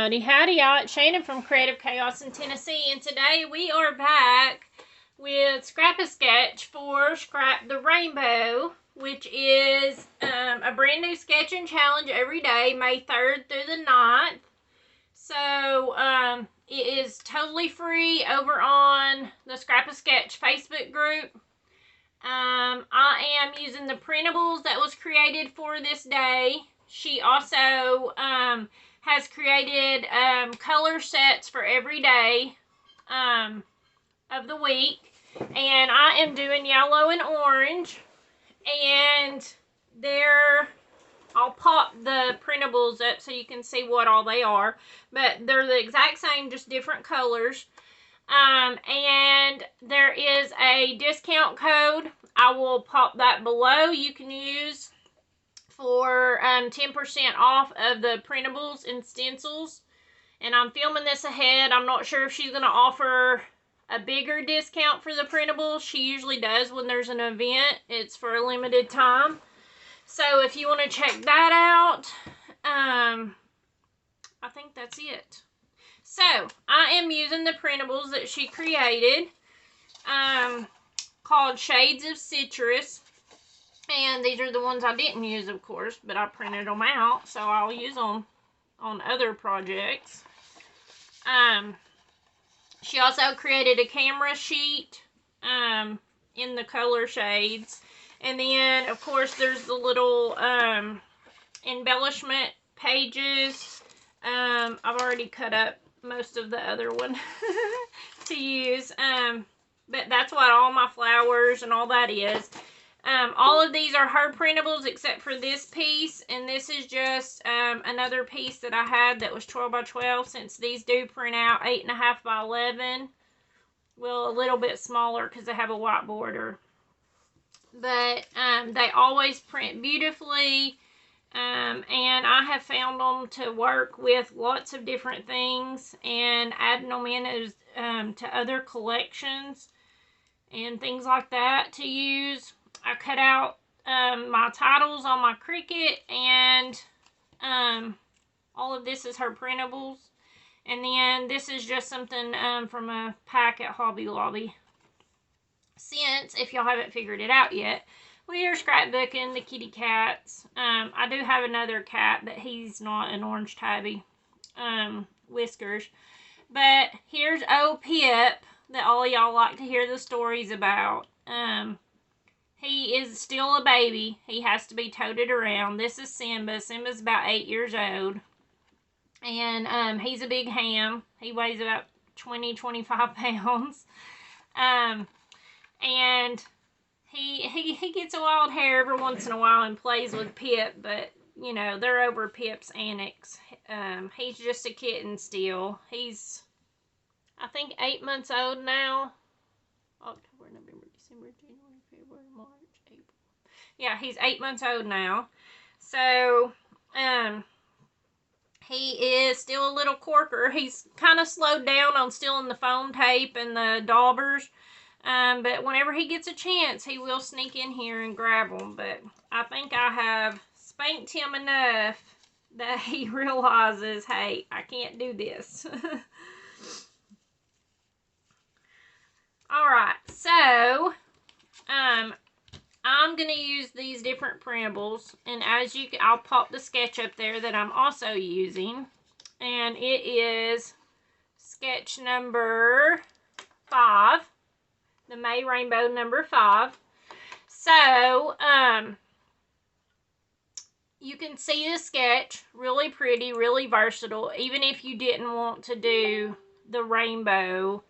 everybody. Howdy y'all, it's Shannon from Creative Chaos in Tennessee, and today we are back with Scrapasketch for Scrap the Rainbow, which is a brand new sketching challenge every day, May 3rd through the 9th. So it is totally free over on the Scrapasketch Facebook group. I am using the printables that was created for this day. She also has created color sets for every day of the week, and I am doing yellow and orange, and I'll pop the printables up so you can see what all they are, but they're the exact same, just different colors. And there is a discount code. I will pop that below. You can use for 10% off of the printables and stencils. And I'm filming this ahead. I'm not sure if she's going to offer a bigger discount for the printables. She usually does when there's an event. It's for a limited time. So if you want to check that out, I think that's it. So I am using the printables that she created, called Shades of Citrus. And these are the ones I didn't use, of course, but I printed them out, so I'll use them on other projects. She also created a camera sheet in the color shades. And then, of course, there's the little embellishment pages. I've already cut up most of the other one to use. But that's what all my flowers and all that is. All of these are her printables except for this piece, and this is just another piece that I had that was 12 by 12, since these do print out 8.5 by 11. Well, a little bit smaller because they have a white border. But they always print beautifully, and I have found them to work with lots of different things, and adding them in as, to other collections and things like that to use. I cut out my titles on my Cricut, and all of this is her printables. And then this is just something from a pack at Hobby Lobby. Since, if y'all haven't figured it out yet, we are scrapbooking the kitty cats. I do have another cat, but he's not an orange tabby. Whiskers. But here's old Pip that all y'all like to hear the stories about. He is still a baby. He has to be toted around. This is Simba. Simba's about 8 years old. And he's a big ham. He weighs about 20-25 pounds. And he gets a wild hair every once in a while and plays with Pip, but, you know, they're over Pip's annex. He's just a kitten still. He's, I think, 8 months old now. October, November, December, January, February, March, April. Yeah, he's 8 months old now. So, he is still a little corker. He's kind of slowed down on stealing the foam tape and the daubers. But whenever he gets a chance, he will sneak in here and grab them. But I think I have spanked him enough that he realizes, hey, I can't do this. Alright, so, I'm going to use these different printables. And as you can, I'll pop the sketch up there that I'm also using. And it is sketch number 5. The May Rainbow number 5. So, you can see the sketch. Really pretty, really versatile. Even if you didn't want to do the rainbow,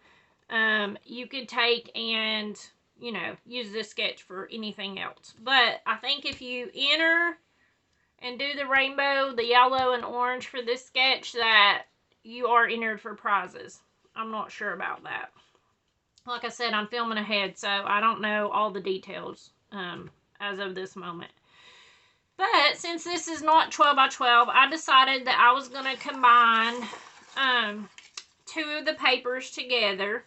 you could take and, you know, use this sketch for anything else. But I think if you enter and do the rainbow, the yellow and orange for this sketch, that you are entered for prizes. I'm not sure about that. Like I said, I'm filming ahead, so I don't know all the details as of this moment. But since this is not 12 by 12, I decided that I was going to combine 2 of the papers together.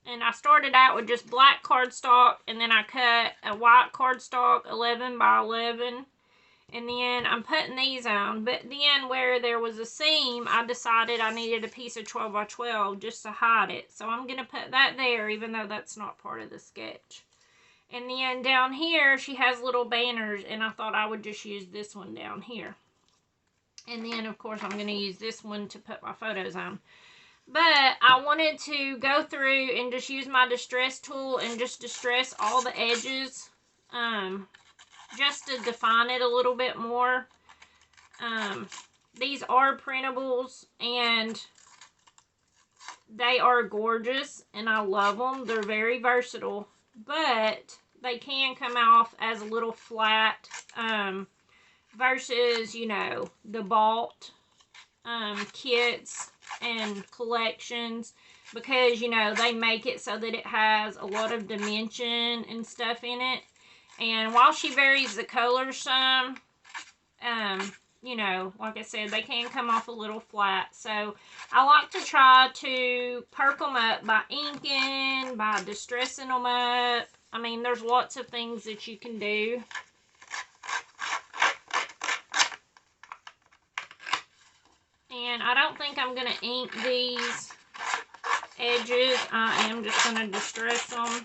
And I started out with just black cardstock, and then I cut a white cardstock 11 by 11. And then I'm putting these on. But then where there was a seam, I decided I needed a piece of 12 by 12 just to hide it. So I'm going to put that there, even though that's not part of the sketch. And then down here, she has little banners, and I thought I would just use this one down here. And then, of course, I'm going to use this one to put my photos on. But I wanted to go through and just use my distress tool and just distress all the edges, just to define it a little bit more. These are printables, and they are gorgeous, and I love them. They're very versatile, but they can come off as a little flat, versus, you know, the bought kits and collections, because, you know, they make it so that it has a lot of dimension and stuff in it. And while she varies the colors some, you know, like I said, they can come off a little flat. So I like to try to perk them up by inking, by distressing them up. I mean, there's lots of things that you can do. And I don't think I'm going to ink these edges. I am just going to distress them.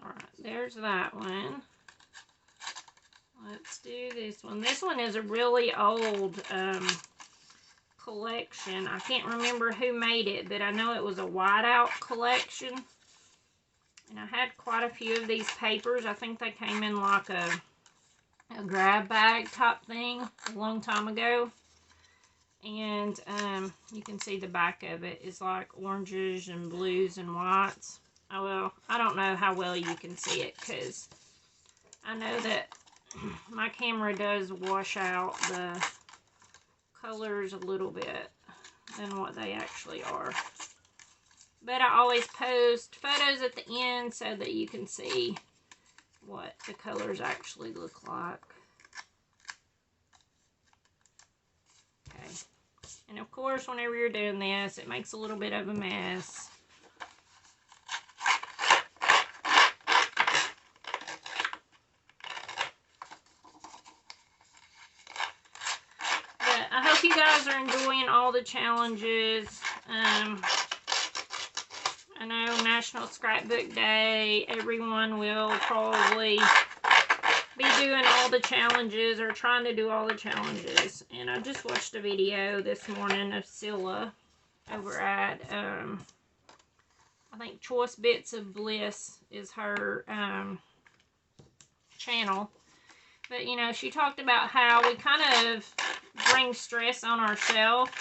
Alright, there's that one. Let's do this one. This one is a really old collection. I can't remember who made it, but I know it was a whiteout collection. And I had quite a few of these papers. I think they came in like a grab bag type thing a long time ago. And you can see the back of it is like oranges and blues and whites. Oh, well, I don't know how well you can see it, because I know that my camera does wash out the colors a little bit than what they actually are. But I always post photos at the end so that you can see what the colors actually look like. Okay. And of course, whenever you're doing this, it makes a little bit of a mess. I hope you guys are enjoying all the challenges. I know National Scrapbook Day, everyone will probably be doing all the challenges or trying to do all the challenges. And I just watched a video this morning of Scylla over at, I think Choice Bits of Bliss is her channel. But, you know, she talked about how we kind of bring stress on ourselves.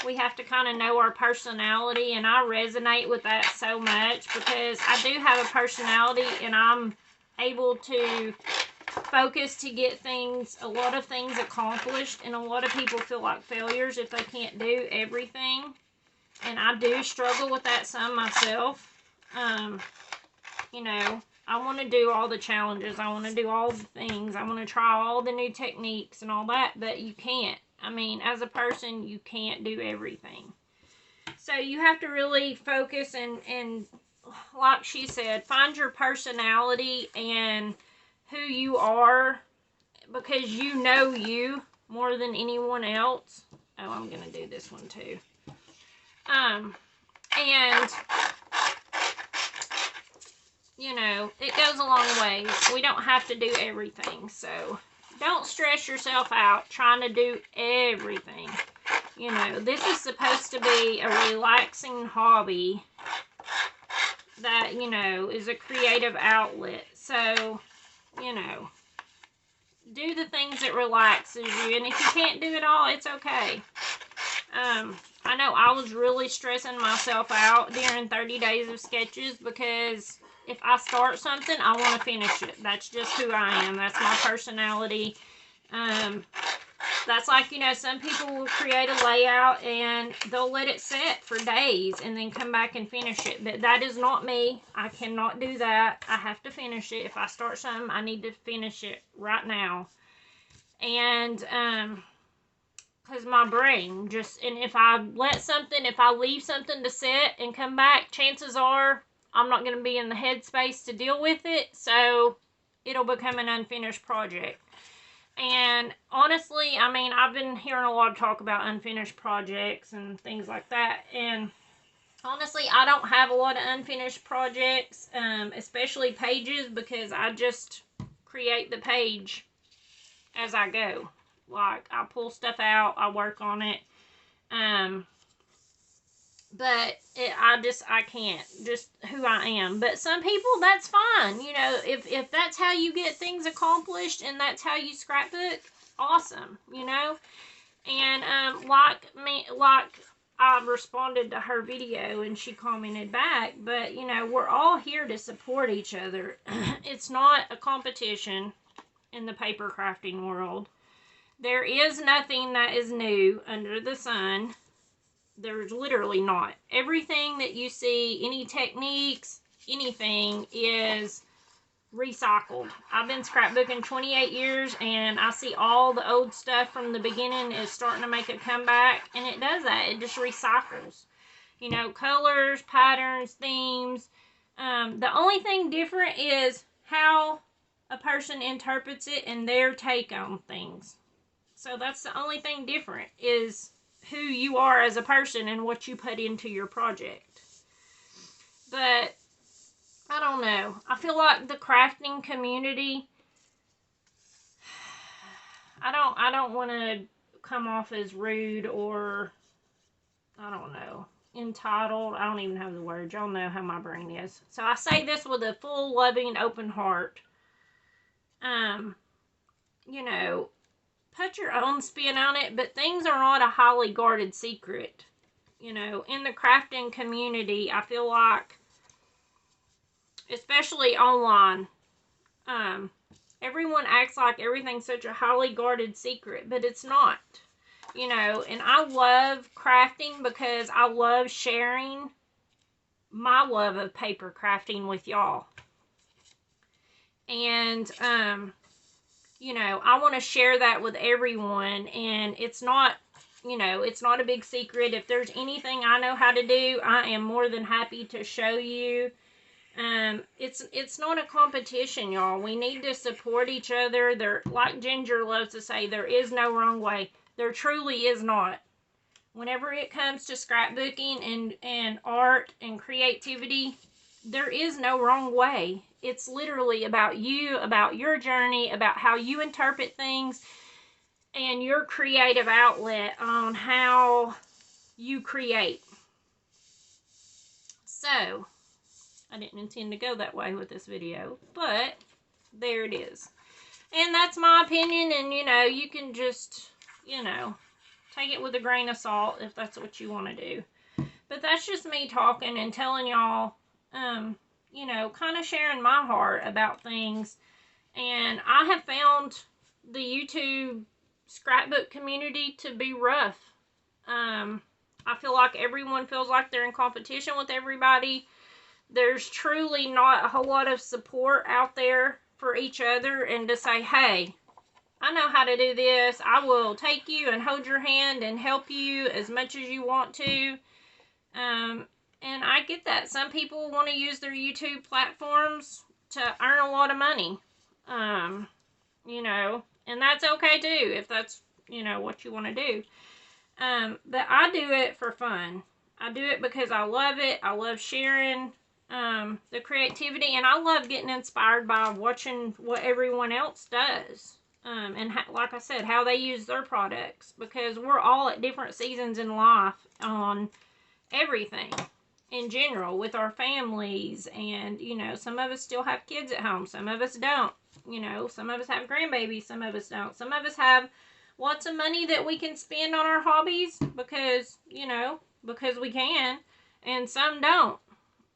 We have to kind of know our personality, and I resonate with that so much, because I do have a personality, and I'm able to focus to get things, a lot of things accomplished, and a lot of people feel like failures if they can't do everything, and I do struggle with that some myself. You know, I want to do all the challenges. I want to do all the things. I want to try all the new techniques and all that, but you can't. I mean, as a person, you can't do everything. So you have to really focus and like she said, find your personality and who you are, because you know you more than anyone else. Oh, I'm going to do this one too. And you know, it goes a long way. We don't have to do everything, so don't stress yourself out trying to do everything. You know, this is supposed to be a relaxing hobby that, you know, is a creative outlet. So, you know, do the things that relaxes you. And if you can't do it all, it's okay. I know I was really stressing myself out during 30 days of sketches, because if I start something, I want to finish it. That's just who I am. That's my personality. That's like, you know, some people will create a layout and they'll let it set for days and then come back and finish it. But that is not me. I cannot do that. I have to finish it. If I start something, I need to finish it right now. And Because my brain just, and if I leave something to sit and come back, chances are I'm not going to be in the headspace to deal with it. So it'll become an unfinished project. And honestly, I mean, I've been hearing a lot of talk about unfinished projects and things like that. And honestly, I don't have a lot of unfinished projects, especially pages, because I just create the page as I go. Like, I pull stuff out, I work on it. But I can't, just who I am. But some people, that's fine. You know, if that's how you get things accomplished and that's how you scrapbook, awesome, you know. And, like I responded to her video and she commented back, but, you know, we're all here to support each other. It's not a competition in the paper crafting world. There is nothing that is new under the sun. There's literally not. Everything that you see, any techniques, anything is recycled. I've been scrapbooking 28 years and I see all the old stuff from the beginning is starting to make a comeback, and it does that. It just recycles. You know, colors, patterns, themes. The only thing different is how a person interprets it and their take on things. So that's the only thing different, is who you are as a person and what you put into your project. But I don't know. I feel like the crafting community, I don't want to come off as rude or, I don't know, entitled. I don't even have the word. Y'all know how my brain is. So I say this with a full, loving, open heart. You know, put your own spin on it, but things are not a highly guarded secret. You know, in the crafting community, I feel like, especially online, everyone acts like everything's such a highly guarded secret, but it's not. You know, and I love crafting because I love sharing my love of paper crafting with y'all. And, you know, I want to share that with everyone, and it's not, you know, it's not a big secret. If there's anything I know how to do, I am more than happy to show you. It's not a competition, y'all. We need to support each other. There, like Ginger loves to say, there is no wrong way. There truly is not. Whenever it comes to scrapbooking and art and creativity, there is no wrong way. It's literally about you, about your journey, about how you interpret things, and your creative outlet on how you create. So, I didn't intend to go that way with this video, but there it is. And that's my opinion, and, you know, you can just, you know, take it with a grain of salt if that's what you want to do. But that's just me talking and telling y'all, you know, kind of sharing my heart about things. And I have found the YouTube scrapbook community to be rough. I feel like everyone feels like they're in competition with everybody. There's truly not a whole lot of support out there for each other, and to say, hey, I know how to do this. I will take you and hold your hand and help you as much as you want to. And I get that. Some people want to use their YouTube platforms to earn a lot of money. You know, and that's okay too, if that's, you know, what you want to do. But I do it for fun. I do it because I love it. I love sharing the creativity, and I love getting inspired by watching what everyone else does. And like I said, how they use their products, because we're all at different seasons in life on everything in general with our families. And, you know, some of us still have kids at home, some of us don't. You know, some of us have grandbabies, some of us don't. Some of us have lots of money that we can spend on our hobbies because, you know, because we can, and some don't.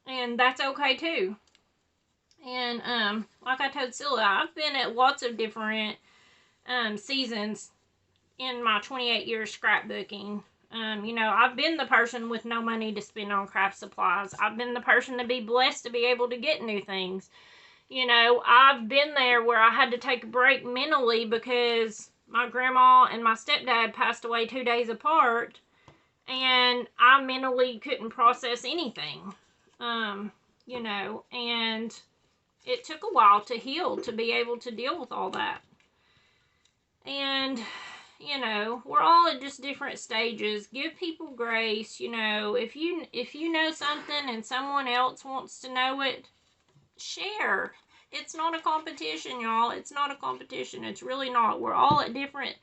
And that's okay too. And like I told Scylla, I've been at lots of different seasons in my 28 years scrapbooking. You know, I've been the person with no money to spend on craft supplies. I've been the person to be blessed to be able to get new things. You know, I've been there where I had to take a break mentally because my grandma and my stepdad passed away 2 days apart, and I mentally couldn't process anything, you know, and it took a while to heal, to be able to deal with all that. And, you know, we're all at just different stages. Give people grace, you know. If you know something and someone else wants to know it, share. It's not a competition, y'all. It's not a competition. It's really not. We're all at different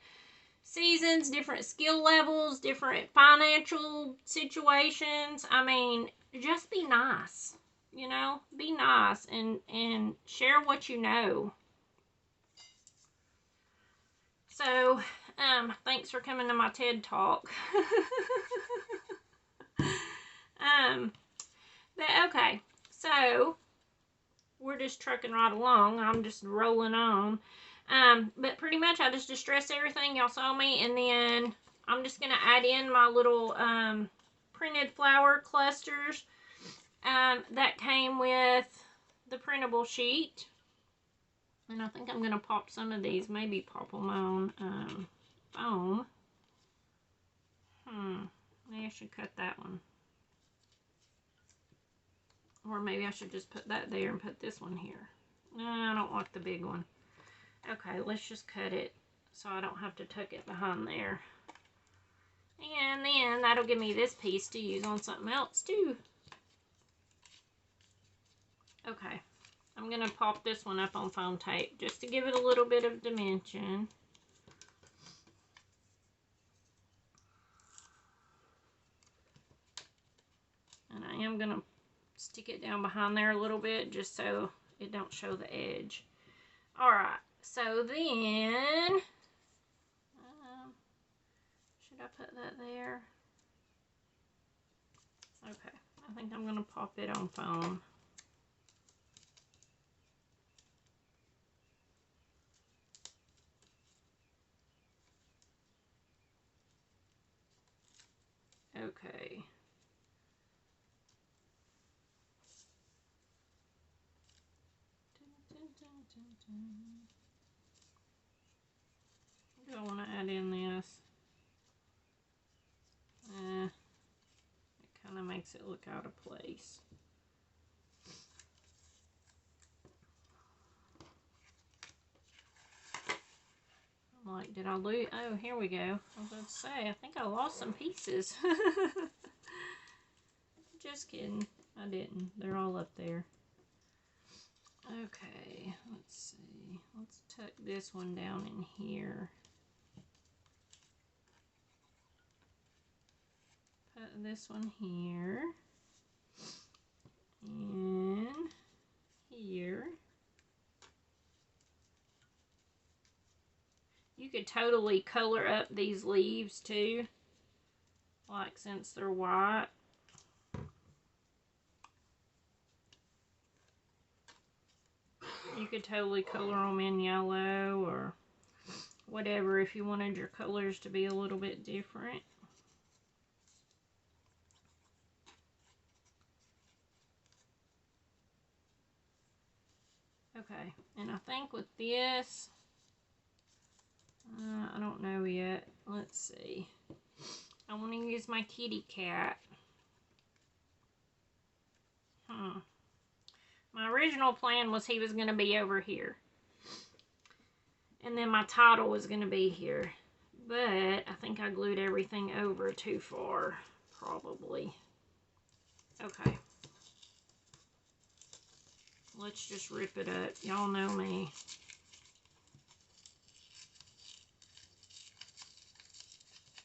seasons, different skill levels, different financial situations. I mean, just be nice, you know? Be nice and share what you know. So, thanks for coming to my TED Talk. But okay, so we're just trucking right along. I'm just rolling on. But pretty much I just distressed everything y'all saw me, and then I'm just going to add in my little printed flower clusters that came with the printable sheet. And I think I'm going to pop some of these, maybe pop them on foam. Maybe I should cut that one. Or maybe I should just put that there and put this one here. No, I don't want the big one. Okay, let's just cut it so I don't have to tuck it behind there. And then that'll give me this piece to use on something else too. Okay, I'm going to pop this one up on foam tape just to give it a little bit of dimension. And I am going to stick it down behind there a little bit just so it don't show the edge. Alright, so then, should I put that there? Okay, I think I'm going to pop it on foam. Okay. Do I want to add in this? It kind of makes it look out of place. I'm like, did I lose? Oh, here we go. I was about to say, I think I lost some pieces. Just kidding. I didn't. They're all up there. Okay, let's see. Let's tuck this one down in here. Put this one here. And here. You could totally color up these leaves too. Like since they're white. You could totally color them in yellow or whatever if you wanted your colors to be a little bit different. Okay, and I think with this, I don't know yet. Let's see. I want to use my kitty cat. My original plan was he was going to be over here. And then my title was going to be here. But I think I glued everything over too far, probably. Okay. Let's just rip it up. Y'all know me.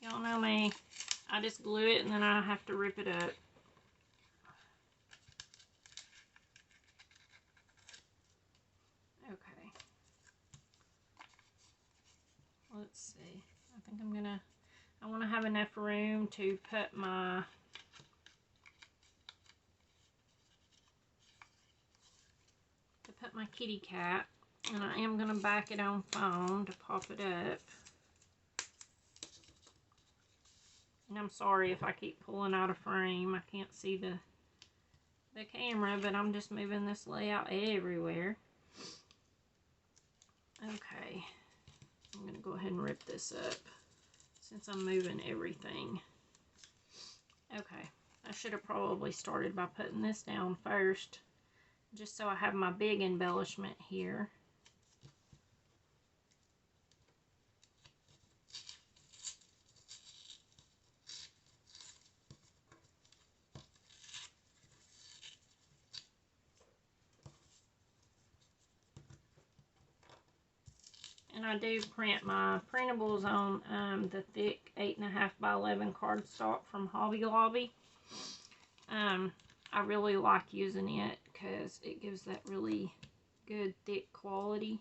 Y'all know me. I just glue it and then I have to rip it up. Okay. Let's see. I think I want to have enough room to put my kitty cat, and I am going to back it on foam to pop it up. And I'm sorry if I keep pulling out of frame. I can't see the camera, but I'm just moving this layout everywhere. Okay. I'm going to go ahead ahead and rip this up since I'm moving everything. Okay, I should have probably started by putting this down first, just so I have my big embellishment here. And I do print my printables on the thick 8.5 by 11 cardstock from Hobby Lobby. I really like using it because it gives that really good thick quality.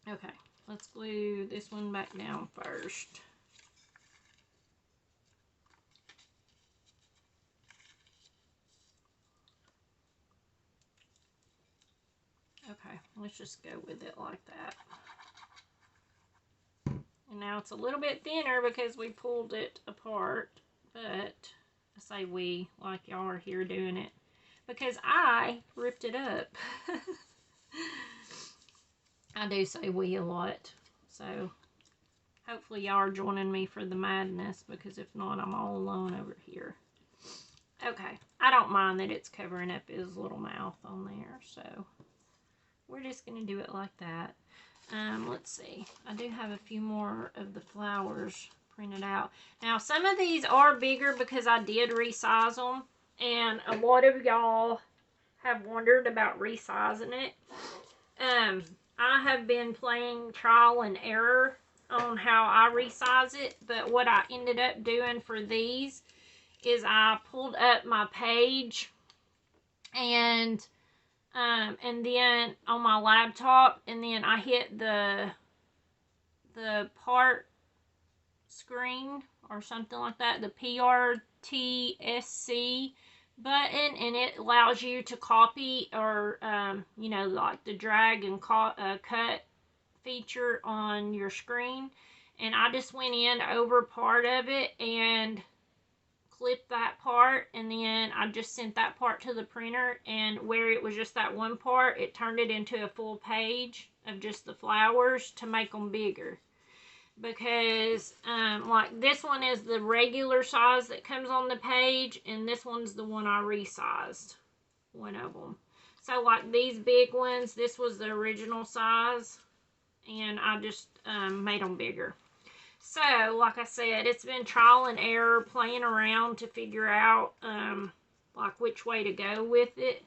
Okay, let's glue this one back down first. Okay, let's just go with it like that. And now it's a little bit thinner because we pulled it apart, but I say we, like y'all are here doing it, because I ripped it up. I do say we a lot, so hopefully y'all are joining me for the madness, because if not, I'm all alone over here. Okay, I don't mind that it's covering up his little mouth on there, so we're just going to do it like that. Let's see. I do have a few more of the flowers printed out. Now, some of these are bigger because I did resize them, and a lot of y'all have wondered about resizing it. I have been playing trial and error on how I resize it, but what I ended up doing for these is I pulled up my page and then on my laptop, and then I hit the part screen or something like that, the PRTSC button, and it allows you to copy or you know, like the drag and cut feature on your screen. And I just went in over part of it and clipped that part, and then I just sent that part to the printer, and where it was just that one part, it turned it into a full page of just the flowers to make them bigger. Because like this one is the regular size that comes on the page, and this one's the one I resized, one of them. So like these big ones, this was the original size, and I just made them bigger. So, like I said, it's been trial and error, playing around to figure out, like, which way to go with it.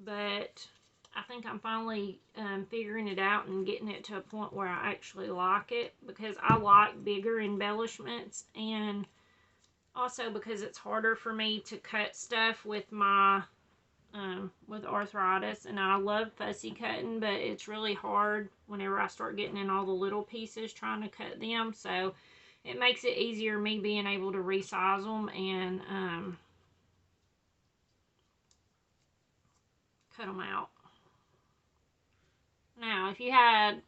But I think I'm finally figuring it out and getting it to a point where I actually like it, because I like bigger embellishments, and also because it's harder for me to cut stuff with my with arthritis, and I love fussy cutting, but it's really hard whenever I start getting in all the little pieces trying to cut them. So it makes it easier me being able to resize them and cut them out. Now, if you had,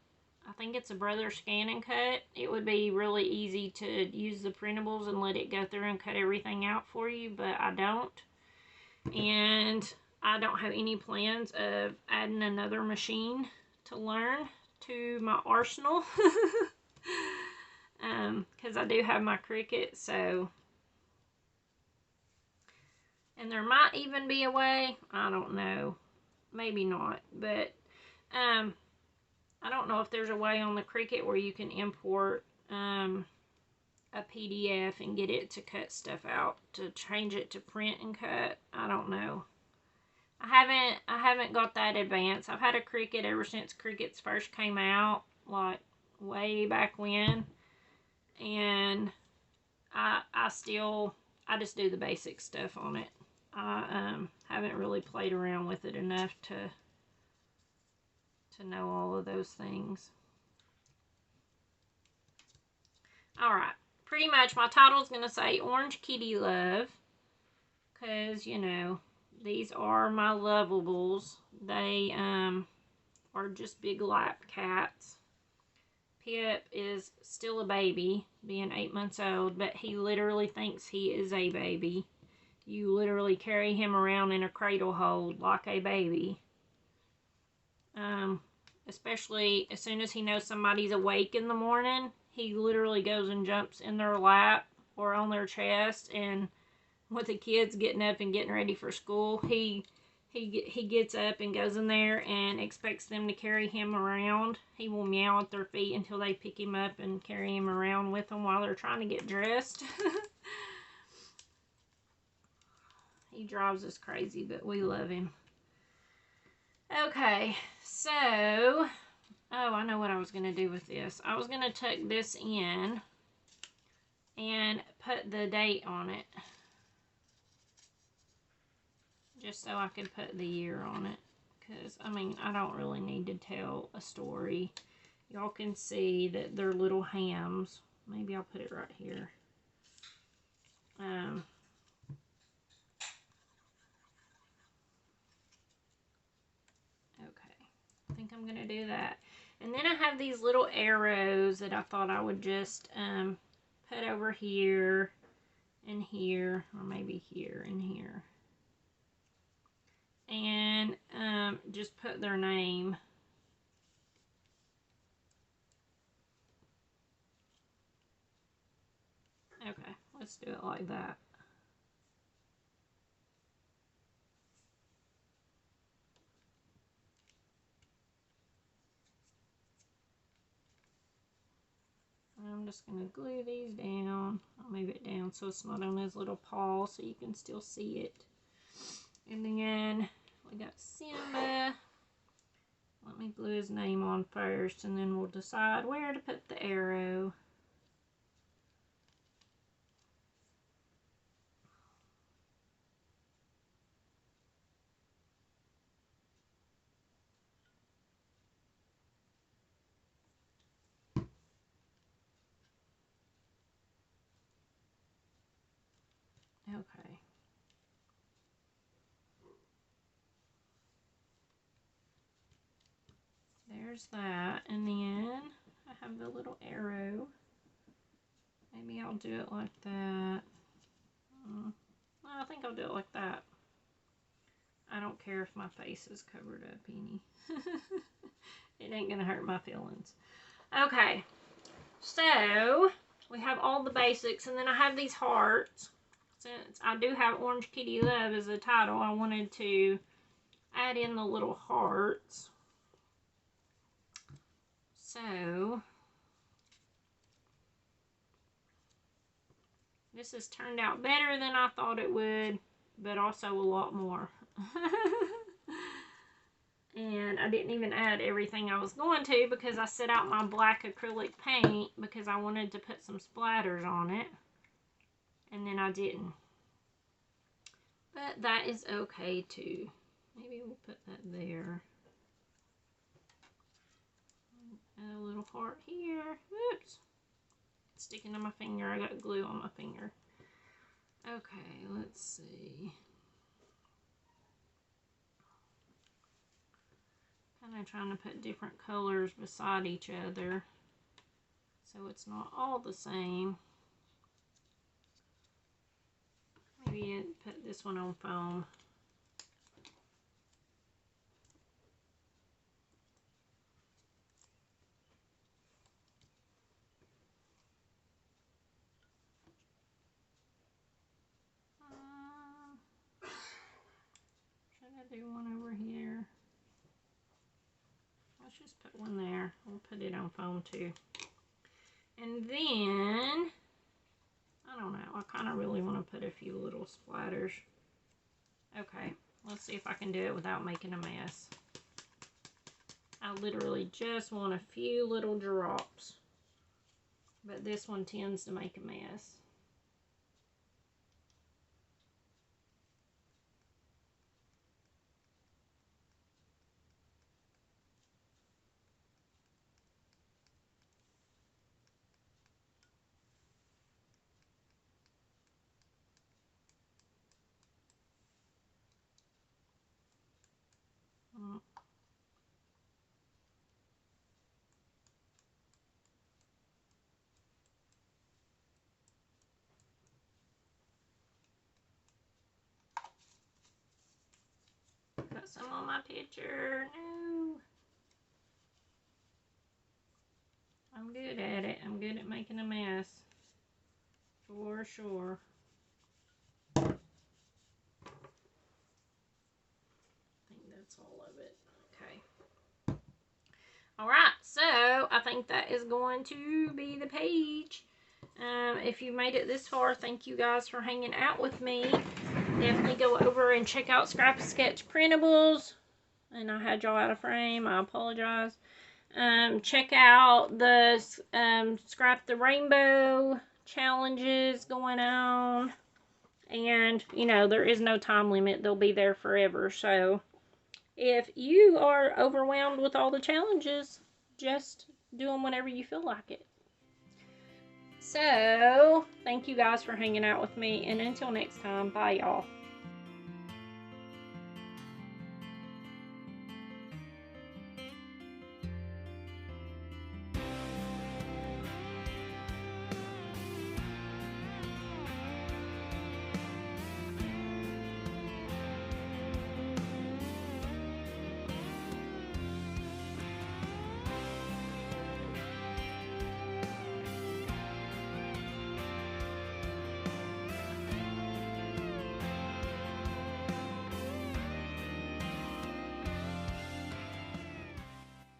I think it's a Brother Scan and Cut, it would be really easy to use the printables and let it go through and cut everything out for you, but I don't. And I don't have any plans of adding another machine to learn to my arsenal. Because I do have my Cricut, so. And there might even be a way, I don't know, maybe not, but I don't know if there's a way on the Cricut where you can import a PDF and get it to cut stuff out, to change it to print and cut. I don't know. I haven't got that advanced. I've had a Cricut ever since Cricuts first came out, like way back when, and I just do the basic stuff on it. I haven't really played around with it enough to know all of those things. Alright, pretty much my title is going to say Orange Kitty Love, because, you know, these are my lovables. They are just big lap cats. Pip is still a baby, being 8 months old, but he literally thinks he is a baby. You literally carry him around in a cradle hold like a baby. especially as soon as he knows somebody's awake in the morning, he literally goes and jumps in their lap or on their chest. And with the kids getting up and getting ready for school, he gets up and goes in there and expects them to carry him around. He will meow at their feet until they pick him up and carry him around with them while they're trying to get dressed. He drives us crazy, but we love him. Okay, so, oh, I know what I was going to do with this. I was going to tuck this in and put the date on it, just so I could put the year on it. Because, I mean, I don't really need to tell a story. Y'all can see that they're little hams. Maybe I'll put it right here. Okay, I think I'm going to do that. And then I have these little arrows that I thought I would just put over here and here, or maybe here and here. And just put their name. Okay, let's do it like that. I'm just going to glue these down. I'll move it down so it's not on his little paw so you can still see it. And then we got Simba. Let me glue his name on first, and then we'll decide where to put the arrow. Okay. There's that. And then I have the little arrow. Maybe I'll do it like that. I think I'll do it like that. I don't care if my face is covered up any. It ain't gonna hurt my feelings. Okay. So, we have all the basics. And then I have these hearts. Since I do have Orange Kitty Love as a title, I wanted to add in the little hearts. So, this has turned out better than I thought it would, but also a lot more. And I didn't even add everything I was going to because I set out my black acrylic paint because I wanted to put some splatters on it. And then I didn't. But that is okay too. Maybe we'll put that there. Add a little heart here. Whoops. It's sticking to my finger. I got glue on my finger. Okay, let's see. Kind of trying to put different colors beside each other so it's not all the same. Maybe put this one on foam. Should I do one over here? Let's just put one there. We'll put it on foam too. And then, I don't know, I kind of really want to put a few little splatters. Okay, let's see if I can do it without making a mess. I literally just want a few little drops. But this one tends to make a mess. Put some on my picture. No. I'm good at it. I'm good at making a mess. For sure. I think that's all of it. Okay. Alright, so I think that is going to be the page. If you made it this far, thank you guys for hanging out with me. Definitely go over and check out Scrapasketch printables. And I had y'all out of frame. I apologize. Check out the Scrap the Rainbow challenges going on. And, you know, there is no time limit. They'll be there forever. So, if you are overwhelmed with all the challenges, just do them whenever you feel like it. So, thank you guys for hanging out with me. And until next time, bye, y'all.